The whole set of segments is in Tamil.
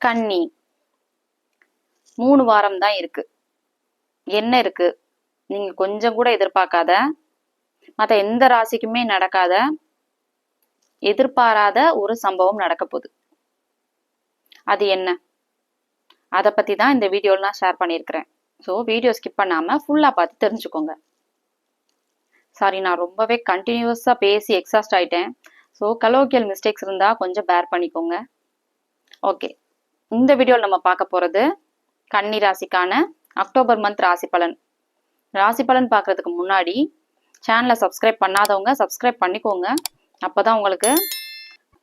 கன்னி 3 வாரம் தான் இருக்கு. என்ன இருக்கு? நீங்க கொஞ்சம் கூட எதிர்பார்க்காத, மற்ற எந்த ராசிக்குமே நடக்காத, எதிர்பாராத ஒரு சம்பவம் நடக்க போகுது. அது என்ன? அதை பத்தி தான் இந்த வீடியோல நான் ஷேர் பண்ணியிருக்கிறேன். ஸோ வீடியோ ஸ்கிப் பண்ணாம ஃபுல்லா பார்த்து தெரிஞ்சுக்கோங்க. சாரி, நான் ரொம்பவே கண்டினியூஸா பேசி எக்ஸாஸ்ட் ஆயிட்டேன். ஸோ கலோக்கியல் மிஸ்டேக்ஸ் இருந்தா கொஞ்சம் பேர் பண்ணிக்கோங்க. ஓகே, இந்த வீடியோவில் நம்ம பார்க்க போறது கன்னி ராசிக்கான அக்டோபர் மந்த் ராசி பலன். ராசி பலன் பார்க்கறதுக்கு முன்னாடி சேனலை சப்ஸ்கிரைப் பண்ணாதவங்க சப்ஸ்கிரைப் பண்ணிக்கோங்க. அப்போதான் உங்களுக்கு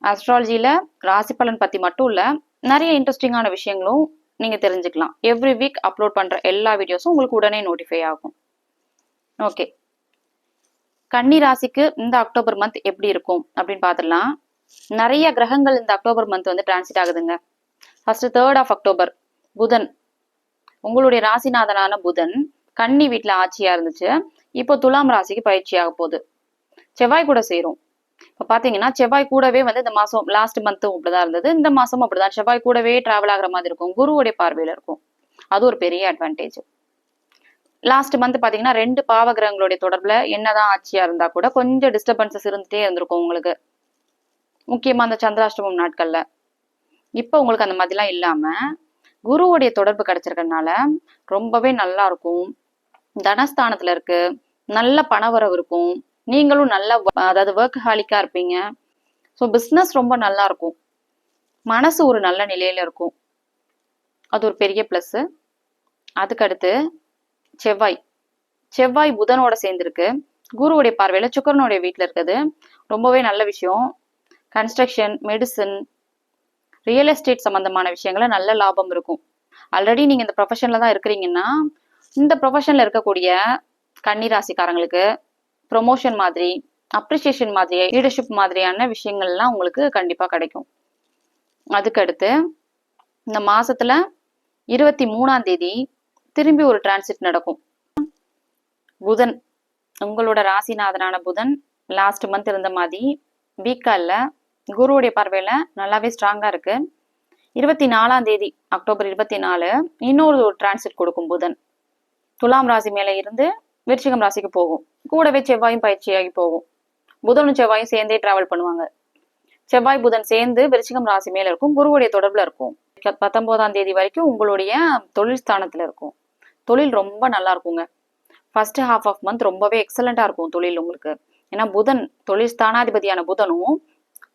அஸ்ட்ராலஜியில் ராசி பலன் பற்றி மட்டும் இல்லை, நிறைய இன்ட்ரெஸ்டிங்கான விஷயங்களும் நீங்கள் தெரிஞ்சுக்கலாம். எவ்ரி வீக் அப்லோட் பண்ணுற எல்லா வீடியோஸும் உங்களுக்கு உடனே நோட்டிஃபை ஆகும். ஓகே, கன்னி ராசிக்கு இந்த அக்டோபர் மந்த் எப்படி இருக்கும் அப்படின்னு பார்த்துடலாம். நிறைய கிரகங்கள் இந்த அக்டோபர் மந்த் வந்து டிரான்சிட் ஆகுதுங்க. ஃபர்ஸ்ட் 3rd ஆஃப் அக்டோபர் புதன், உங்களுடைய ராசிநாதனான புதன் கன்னி வீட்டில் ஆட்சியா இருந்துச்சு. இப்போ துலாம் ராசிக்கு பயிற்சியாக போகுது. செவ்வாய் கூட சேரும். இப்போ பார்த்தீங்கன்னா செவ்வாய் கூடவே வந்து இந்த மாதம் லாஸ்ட் மந்த்தும் அப்படிதான் இருந்தது, இந்த மாதமும் அப்படிதான் செவ்வாய் கூடவே டிராவல் ஆகிற மாதிரி இருக்கும். குருவுடைய பார்வையில் இருக்கும். அது ஒரு பெரிய அட்வான்டேஜ். லாஸ்ட் மந்த் பார்த்தீங்கன்னா 2 பாவ கிரகங்களுடைய தொடர்பில் என்னதான் ஆட்சியா இருந்தா கூட கொஞ்சம் டிஸ்டர்பன்சஸ் இருந்துட்டே இருந்திருக்கும் உங்களுக்கு, முக்கியமாக அந்த சந்திராஷ்டமம் நாட்கள்ல. இப்போ உங்களுக்கு அந்த மாதிரிலாம் இல்லாம குருவுடைய தொடர்பு கிடைச்சிருக்கிறதுனால ரொம்பவே நல்லா இருக்கும். தனஸ்தானத்துல இருக்கு, நல்ல பணவரவு இருக்கும். நீங்களும் நல்ல அதாவது ஒர்க் ஹாலிக்கா இருப்பீங்க. ஸோ பிஸ்னஸ் ரொம்ப நல்லா இருக்கும். மனசு ஒரு நல்ல நிலையில இருக்கும். அது ஒரு பெரிய பிளஸ். அதுக்கடுத்து செவ்வாய் புதனோட சேர்ந்துருக்கு. குருவுடைய பார்வையில சுக்கிரனுடைய வீட்டில் இருக்குது. ரொம்பவே நல்ல விஷயம். கன்ஸ்ட்ரக்ஷன், மெடிசன், ரியல் எஸ்டேட் சம்பந்தமான விஷயங்கள நல்ல லாபம் இருக்கும். ஆல்ரெடி நீங்க இந்த ப்ரொஃபஷன்ல தான் இருக்கிறீங்கன்னா, இந்த ப்ரொஃபஷன்ல இருக்கக்கூடிய கன்னி ராசிக்காரங்களுக்கு ப்ரொமோஷன் மாதிரி, அப்ரிசியேஷன் மாதிரி, லீடர்ஷிப் மாதிரியான விஷயங்கள்லாம் உங்களுக்கு கண்டிப்பா கிடைக்கும். அதுக்கடுத்து இந்த மாசத்துல 23ஆம் தேதி திரும்பி ஒரு டிரான்சிட் நடக்கும். புதன், உங்களோட ராசிநாதனான புதன் லாஸ்ட் மந்த் இருந்த மாதிரி வீக்கா இல்ல, குருவுடைய பார்வையில நல்லாவே ஸ்ட்ராங்கா இருக்கு. 24ஆம் தேதி அக்டோபர் 24 இன்னொரு ஒரு டிரான்சிட் கொடுக்கும். புதன் துலாம் ராசி மேல இருந்து விருச்சிகம் ராசிக்கு போகும். கூடவே செவ்வாயும் பயிற்சியாகி போகும். புதனும் செவ்வாயும் சேர்ந்தே டிராவல் பண்ணுவாங்க. செவ்வாய் புதன் சேர்ந்து விருச்சிகம் ராசி மேல இருக்கும், குருவுடைய தொடர்புல இருக்கும். 19ஆம் தேதி வரைக்கும் உங்களுடைய தொழில் ஸ்தானத்துல இருக்கும். தொழில் ரொம்ப நல்லா இருக்குங்க. ஃபர்ஸ்ட் ஹாஃப் ஆஃப் மந்த் ரொம்பவே எக்ஸலண்டா இருக்கும் தொழில் உங்களுக்கு. ஏன்னா புதன் தொழில் ஸ்தானாதிபதியான புதனும்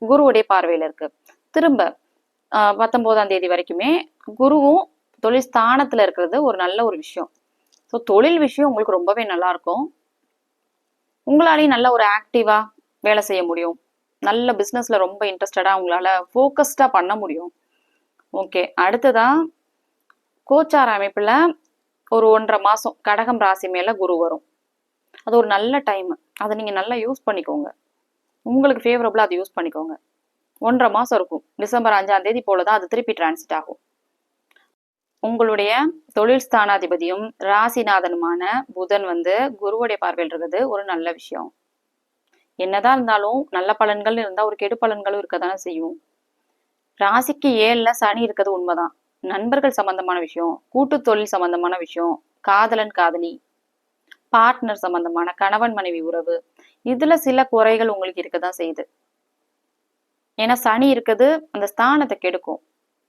குருவுடைய பார்வையில இருக்கு. திரும்ப 19ஆம் தேதி வரைக்குமே குருவும் தொழில் ஸ்தானத்துல இருக்கிறது ஒரு நல்ல ஒரு விஷயம். ஸோ தொழில் விஷயம் உங்களுக்கு ரொம்பவே நல்லா இருக்கும். உங்களாலையும் நல்ல ஒரு ஆக்டிவா வேலை செய்ய முடியும். நல்ல பிஸ்னஸ்ல ரொம்ப இன்ட்ரெஸ்டடா உங்களால ஃபோக்கஸ்டா பண்ண முடியும். ஓகே, அடுத்ததான் கோச்சார அமைப்புல ஒரு 1.5 மாசம் கடகம் ராசி மேல குரு வரும். அது ஒரு நல்ல டைம். அதை நீங்க நல்லா யூஸ் பண்ணிக்கோங்க. உங்களுக்கு ஃபேவரபிளா அதை யூஸ் பண்ணிக்கோங்க. 1.5 மாசம் இருக்கும். டிசம்பர் 5ஆம் தேதி போலதான் அது திருப்பி டிரான்சிட் ஆகும். உங்களுடைய தொழில் ஸ்தானாதிபதியும் ராசிநாதனுமான புதன் வந்து குருவுடைய பார்வையில் இருக்குது ஒரு நல்ல விஷயம். என்னதான் இருந்தாலும் நல்ல பலன்கள் இருந்தா ஒரு கெடு பலன்களும் இருக்கதானே செய்யும். ராசிக்கு 7ல சனி இருக்கிறது உண்மைதான். நண்பர்கள் சம்பந்தமான விஷயம், கூட்டு தொழில் சம்பந்தமான விஷயம், காதலன் காதலி, பார்ட்னர் சம்பந்தமான கணவன் மனைவி உறவு, இதுல சில குறைகள் உங்களுக்கு இருக்கதான் செய்யுது. ஏன்னா சனி இருக்குது அந்த ஸ்தானத்தை கெடுக்கும்.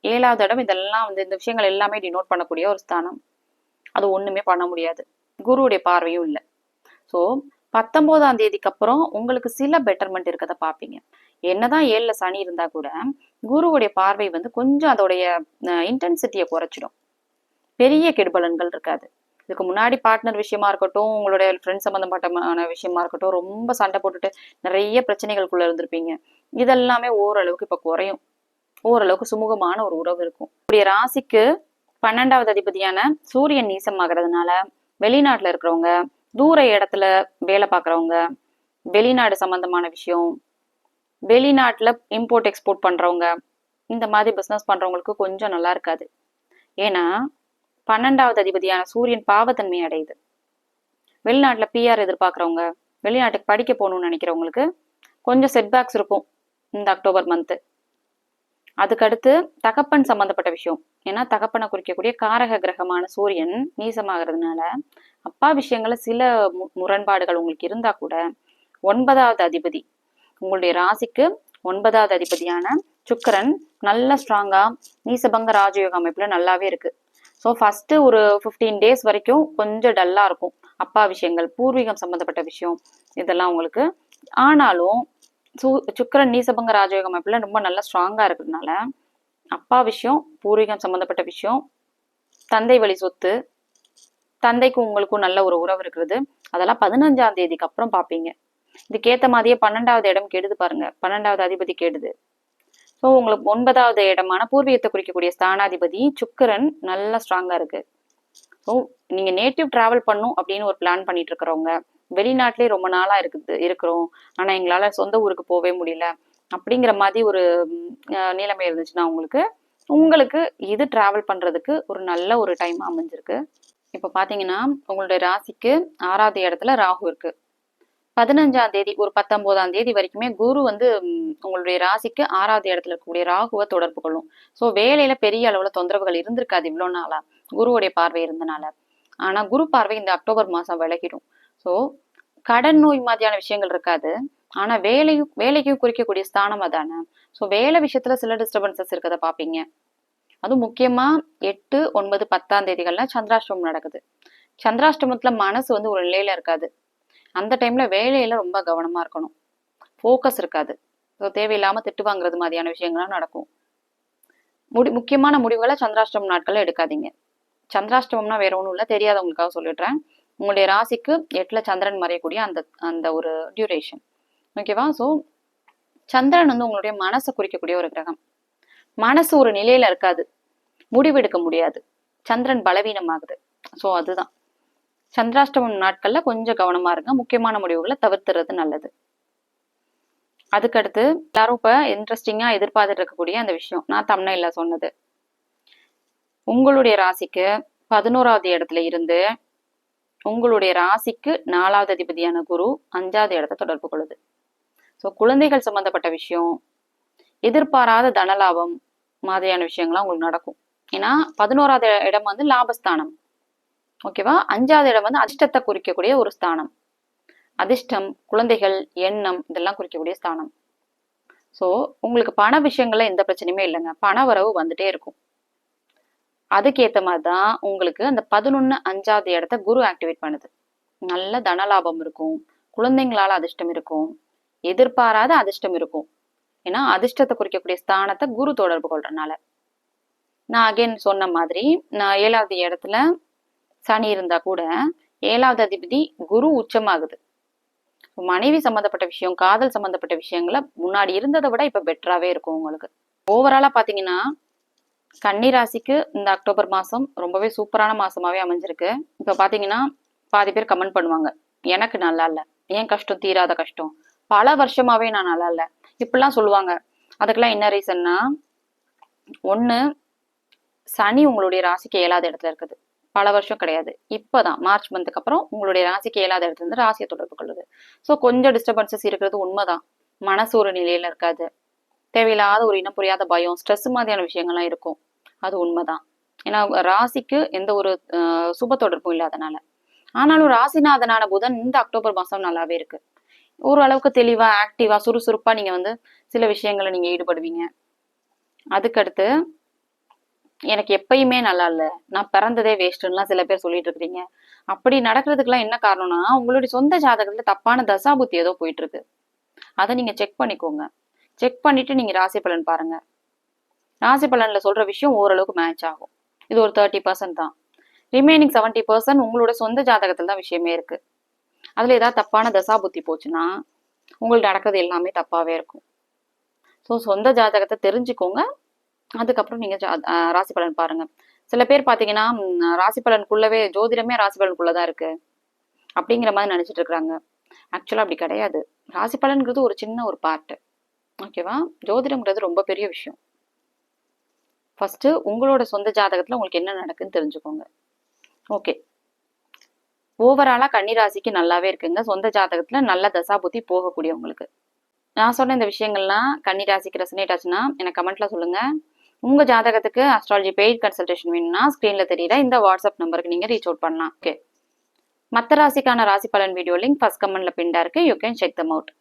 7வது இடம் இதெல்லாம் வந்து இந்த விஷயங்கள் எல்லாமே டினோட் பண்ணக்கூடிய ஒரு ஸ்தானம். அது ஒண்ணுமே பண்ண முடியாது. குருவுடைய பார்வையும் இல்லை. ஸோ 19ஆம் தேதிக்கு அப்புறம் உங்களுக்கு சில பெட்டர்மெண்ட் இருக்கதை பார்ப்பீங்க. என்னதான் 7ல சனி இருந்தா கூட குருவுடைய பார்வை வந்து கொஞ்சம் அதோடைய இன்டென்சிட்டியை குறைச்சிடும். பெரிய கெடுபலன்கள் இருக்காது. இதுக்கு முன்னாடி பார்ட்னர் விஷயமா இருக்கட்டும், உங்களுடைய ஃப்ரெண்ட் சம்பந்தப்பட்டமான விஷயமா இருக்கட்டும், ரொம்ப சண்டை போட்டுட்டு நிறைய பிரச்சனைகளுக்குள்ள இருந்திருப்பீங்க. இதெல்லாமே ஓரளவுக்கு இப்ப குறையும். ஓரளவுக்கு சுமூகமான ஒரு உறவு இருக்கும். உங்களுடைய ராசிக்கு 12வது அதிபதியான சூரியன் நீசமாகிறதுனால வெளிநாட்டுல இருக்கிறவங்க, தூர இடத்துல வேலை பார்க்குறவங்க, வெளிநாடு சம்பந்தமான விஷயம், வெளிநாட்டுல இம்போர்ட் எக்ஸ்போர்ட் பண்றவங்க, இந்த மாதிரி பிசினஸ் பண்றவங்களுக்கு கொஞ்சம் நல்லா இருக்காது. ஏன்னா 12வது அதிபதியான சூரியன் பாவத்தன்மை அடையுது. வெளிநாட்டுல பிஆர் எதிர்பார்க்குறவங்க, வெளிநாட்டுக்கு படிக்க போகணும்னு நினைக்கிறவங்களுக்கு கொஞ்சம் செட்பேக்ஸ் இருக்கும் இந்த அக்டோபர் மந்த். அதுக்கடுத்து தகப்பன் சம்பந்தப்பட்ட விஷயம். ஏன்னா தகப்பனை குறிக்கக்கூடிய காரக கிரகமான சூரியன் நீசமாகிறதுனால அப்பா விஷயங்கள சில முரண்பாடுகள் உங்களுக்கு இருந்தா கூட 9வது அதிபதி உங்களுடைய ராசிக்கு 9வது அதிபதியான சுக்கிரன் நல்ல ஸ்ட்ராங்கா நீசபங்க ராஜயோக அமைப்புல நல்லாவே இருக்கு. ஸோ ஃபர்ஸ்ட் ஒரு 15 டேஸ் வரைக்கும் கொஞ்சம் டல்லா இருக்கும். அப்பா விஷயங்கள், பூர்வீகம் சம்பந்தப்பட்ட விஷயம் இதெல்லாம் உங்களுக்கு. ஆனாலும் சுக்கிரன் நீசபங்க ராஜயோக அமைப்புல ரொம்ப நல்லா ஸ்ட்ராங்கா இருக்கிறதுனால அப்பா விஷயம், பூர்வீகம் சம்பந்தப்பட்ட விஷயம், தந்தை வழி சொத்து, தந்தைக்கும் உங்களுக்கும் நல்ல ஒரு உறவு இருக்கிறது, அதெல்லாம் 15ஆம் தேதிக்கு அப்புறம் பார்ப்பீங்க. இதுக்கேத்த மாதிரியே 12வது இடம் கெடுது பாருங்க. 12வது அதிபதி கெடுது. ஸோ உங்களுக்கு 9வது இடமான பூர்வீகத்தை குறிக்கக்கூடிய ஸ்தானாதிபதி சுக்கிரன் நல்லா ஸ்ட்ராங்கா இருக்கு. ஸோ நீங்க நேட்டிவ் டிராவல் பண்ணும் அப்படின்னு ஒரு பிளான் பண்ணிட்டு இருக்கிறவங்க, வெளிநாட்டிலே ரொம்ப நாளா இருக்கிறோம், ஆனா எங்களால சொந்த ஊருக்கு போவே முடியல அப்படிங்கிற மாதிரி ஒரு நிலைமை இருந்துச்சுன்னா உங்களுக்கு இது டிராவல் பண்றதுக்கு ஒரு நல்ல ஒரு டைம் அமைஞ்சிருக்கு. இப்ப பாத்தீங்கன்னா உங்களுடைய ராசிக்கு 6வது இடத்துல ராகு இருக்கு. 15ஆம் தேதி ஒரு 19ஆம் தேதி வரைக்குமே குரு உங்களுடைய ராசிக்கு 6வது இடத்துல இருக்கக்கூடிய ராகுவை தொடர்பு கொள்ளும். ஸோ வேலையில பெரிய அளவுல தொந்தரவுகள் இருந்திருக்காது இவ்வளவு நாளா குருவுடைய பார்வை இருந்தனால. ஆனா குரு பார்வை இந்த அக்டோபர் மாசம் விலகிடும். ஸோ கடன் நோய் மாதிரியான விஷயங்கள் இருக்காது. ஆனா வேலைக்கும் குறிக்கக்கூடிய ஸ்தானம் அதானே. ஸோ வேலை விஷயத்துல சில டிஸ்டர்பன்சஸ் இருக்கிறத பாப்பீங்க. அதுவும் முக்கியமா 8, 9, 10ஆம் தேதிகள்ல சந்திராஷ்டமம் நடக்குது. சந்திராஷ்டமத்துல மனசு ஒரு நிலையில இருக்காது. அந்த டைம்ல வேலையில ரொம்ப கவனமா இருக்கணும். ஃபோக்கஸ் இருக்காது. தேவையில்லாம திட்டு வாங்குறது மாதிரியான விஷயங்கள்லாம் நடக்கும். முக்கியமான முடிவுகளை சந்திராஷ்டமம் நாட்கள்ல எடுக்காதீங்க. சந்திராஷ்டமம்னா வேற ஒண்ணும் இல்ல, தெரியாதவங்களுக்காக சொல்லிடுறேன். உங்களுடைய ராசிக்கு 8ல சந்திரன் மறையக்கூடிய அந்த ஒரு டியூரேஷன். ஓகேவா? ஸோ சந்திரன் உங்களுடைய மனசை குறிக்கக்கூடிய ஒரு கிரகம். மனசு ஒரு நிலையில இருக்காது, முடிவெடுக்க முடியாது, சந்திரன் பலவீனமாகுது. ஸோ அதுதான் சந்திராஷ்டமம் நாட்கள்ல கொஞ்சம் கவனமா இருங்க. முக்கியமான முடிவுகளை தவிர்த்துறது நல்லது. அதுக்கடுத்து எல்லாரும் இப்ப இன்ட்ரெஸ்டிங்கா எதிர்பார்த்துட்டு இருக்கக்கூடிய அந்த விஷயம் நான் தம்ப்நெயில்ல சொன்னது. உங்களுடைய ராசிக்கு 11வது இடத்துல இருந்து உங்களுடைய ராசிக்கு 4வது அதிபதியான குரு 5வது இடத்தை தொடர்பு கொள்ளுது. ஸோ குழந்தைகள் சம்பந்தப்பட்ட விஷயம், எதிர்பாராத தனலாபம் மாதிரியான விஷயங்கள்லாம் உங்களுக்கு நடக்கும். ஏன்னா 11வது இடம் லாபஸ்தானம். ஓகேவா? 5வது இடம் அதிர்ஷ்டத்தை குறிக்கக்கூடிய ஒரு ஸ்தானம். அதிர்ஷ்டம், குழந்தைகள், எண்ணம் இதெல்லாம் குறிக்கக்கூடிய ஸ்தானம். ஸோ உங்களுக்கு பண விஷயங்கள்ல எந்த பிரச்சனையுமே இல்லைங்க. பண வரவு வந்துட்டே இருக்கும். அதுக்கேற்ற மாதிரி தான் உங்களுக்கு அந்த 11, 5வது இடத்த குரு ஆக்டிவேட் பண்ணுது. நல்ல தனலாபம் இருக்கும், குழந்தைங்களால அதிர்ஷ்டம் இருக்கும், எதிர்பாராத அதிர்ஷ்டம் இருக்கும். ஏன்னா அதிர்ஷ்டத்தை குறிக்கக்கூடிய ஸ்தானத்தை குரு தொடர்பு கொள்றதுனால. நான் அகைன் சொன்ன மாதிரி நான் 7வது இடத்துல சனி இருந்தா கூட 7வது அதிபதி குரு உச்சமாகுது. மனைவி சம்பந்தப்பட்ட விஷயம், காதல் சம்பந்தப்பட்ட விஷயங்கள முன்னாடி இருந்ததை விட இப்ப பெட்டராவே இருக்கும் உங்களுக்கு. ஓவராலா பாத்தீங்கன்னா கன்னிராசிக்கு இந்த அக்டோபர் மாசம் ரொம்பவே சூப்பரான மாசமாவே அமைஞ்சிருக்கு. இப்ப பாத்தீங்கன்னா பாதி பேர் கமெண்ட் பண்ணுவாங்க, எனக்கு நல்லா இல்ல, ஏன் கஷ்டம் தீராத கஷ்டம், பல வருஷமாவே நான் நல்லா இல்ல இப்படிலாம் சொல்லுவாங்க. அதுக்கெல்லாம் என்ன ரீசன்னா, ஒண்ணு சனி உங்களுடைய ராசிக்கு 7வது இடத்துல இருக்குது. பல வருஷம் கிடையாது, இப்பதான் மார்ச் மந்த்துக்கு அப்புறம் உங்களுடைய ராசிக்கு 7வது இடத்துல இருந்து ராசியை தொடர்பு கொள்ளுது. ஸோ கொஞ்சம் டிஸ்டர்பன்சஸ் இருக்கிறது உண்மைதான். மனசு ஒரு நிலையில இருக்காது, தேவையில்லாத ஒரு இனம் புரியாத பயம், ஸ்ட்ரெஸ் மாதிரியான விஷயங்கள்லாம் இருக்கும். அது உண்மைதான். ஏன்னா ராசிக்கு எந்த ஒரு சுப தொடர்பும் இல்லாதனால. ஆனாலும் ராசிநாதனான புதன் இந்த அக்டோபர் மாசம் நல்லாவே இருக்கு. ஓரளவுக்கு தெளிவா, ஆக்டிவா, சுறுசுறுப்பா நீங்க சில விஷயங்களை நீங்க ஈடுபடுவீங்க. அதுக்கடுத்து எனக்கு எப்பயுமே நல்லா இல்ல, நான் பிறந்ததே வேஸ்ட்லாம் சில பேர் சொல்லிட்டு இருக்கிறீங்க. அப்படி நடக்கிறதுக்கெல்லாம் என்ன காரணம்னா, உங்களுடைய சொந்த ஜாதகத்துல தப்பான தசாபுத்தி ஏதோ போயிட்டு இருக்கு. அதை நீங்க செக் பண்ணிக்கோங்க. செக் பண்ணிட்டு நீங்க ராசி பலன் பாருங்க. ராசி பலன்ல சொல்ற விஷயம் ஓரளவுக்கு மேட்ச் ஆகும். இது ஒரு 30% தான். ரிமைனிங் 70% உங்களோட சொந்த ஜாதகத்துல தான் விஷயமே இருக்கு. அதுல ஏதாவது தப்பான தசாபுத்தி போச்சுன்னா உங்களுக்கு நடக்கிறது எல்லாமே தப்பாவே இருக்கும். ஸோ சொந்த ஜாதகத்தை தெரிஞ்சுக்கோங்க. அதுக்கப்புறம் நீங்க ராசி பலன் பாருங்க. சில பேர் பாத்தீங்கன்னா ராசி பலனுக்குள்ளவே ஜோதிடமே ராசி பலனுக்குள்ளதான் இருக்கு அப்படிங்கிற மாதிரி நினைச்சிட்டு இருக்கிறாங்க. ஆக்சுவலா அப்படி கிடையாது. ராசி பலன்கிறது ஒரு சின்ன ஒரு பார்ட். ஓகேவா? ஜோதிடம்ங்கிறது ரொம்ப பெரிய விஷயம். ஃபர்ஸ்ட் உங்களோட சொந்த ஜாதகத்துல உங்களுக்கு என்ன நடக்குன்னு தெரிஞ்சுக்கோங்க. ஓகே, ஓவராலா கன்னிராசிக்கு நல்லாவே இருக்குங்க. சொந்த ஜாதகத்துல நல்ல தசாபுத்தி போகக்கூடியவங்களுக்கு நான் சொன்ன இந்த விஷயங்கள்லாம் கன்னி ராசிக்கு ரெசனேட் ஆச்சுன்னா எனக்கு கமெண்ட்ல சொல்லுங்க. உங்க ஜாதகத்துக்கு அஸ்ட்ராலஜி பெய்ட் கன்சல்டேஷன் வேணும்னா ஸ்கிரீன்ல தெரியுற இந்த வாட்ஸ்அப் நம்பருக்கு நீங்க ரீச் அவுட் பண்ணலாம். ஓகே. மற்ற ராசிக்கான ராசி பலன் வீடியோ லிங்க் ஃபர்ஸ்ட் கமெண்ட்ல பின்டா இருக்கு. You can check them out.